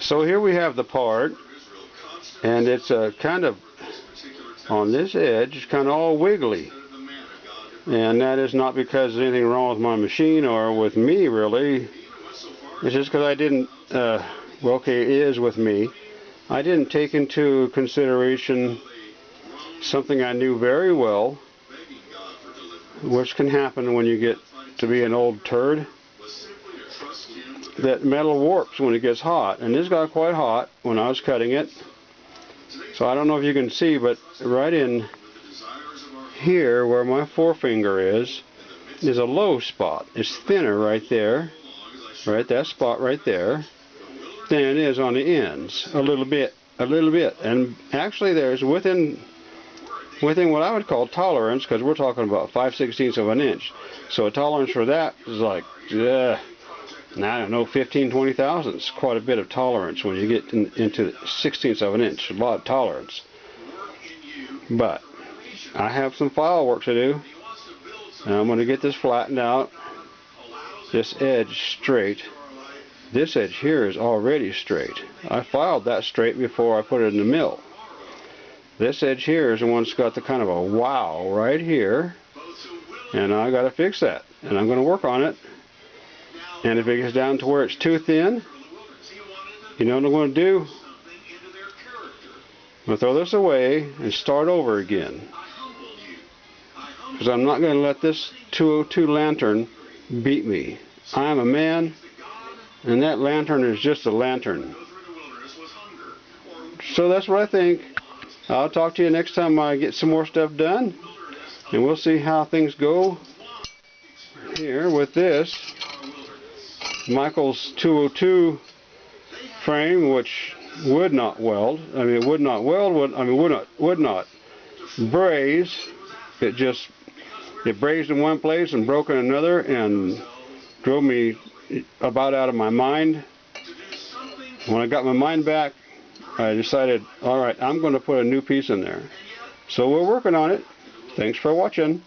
So here we have the part, and it's kind of on this edge, it's kind of all wiggly. And that is not because there's anything wrong with my machine or with me, really. It's just because I didn't, well, okay, it is with me. I didn't take into consideration something I knew very well, which can happen when you get to be an old turd, that metal warps when it gets hot. And this got quite hot when I was cutting it. So I don't know if you can see, but right in here where my forefinger is a low spot. It's thinner right there, right, that spot right there, than it is on the ends, a little bit, and actually there's within what I would call tolerance, because we're talking about 5/16 of an inch. So a tolerance for that is like, I don't know, 15, 20 thousandths. Quite a bit of tolerance when you get into 1/16 of an inch. A lot of tolerance. But I have some file work to do, and I'm going to get this flattened out, this edge straight. This edge here is already straight. I filed that straight before I put it in the mill. This edge here is the one that's got the kind of a wow right here, and I got to fix that, and I'm going to work on it. And if it gets down to where it's too thin, you know what I'm going to do? I'm going to throw this away and start over again, because I'm not going to let this 202 lantern beat me. I'm a man, and that lantern is just a lantern. So that's what I think. I'll talk to you next time I get some more stuff done, and we'll see how things go here with this Michael's 202 frame, which would not weld. I mean, would not braze. It brazed in one place and broke in another, and drove me about out of my mind. When I got my mind back, I decided, all right, I'm going to put a new piece in there. So we're working on it. Thanks for watching.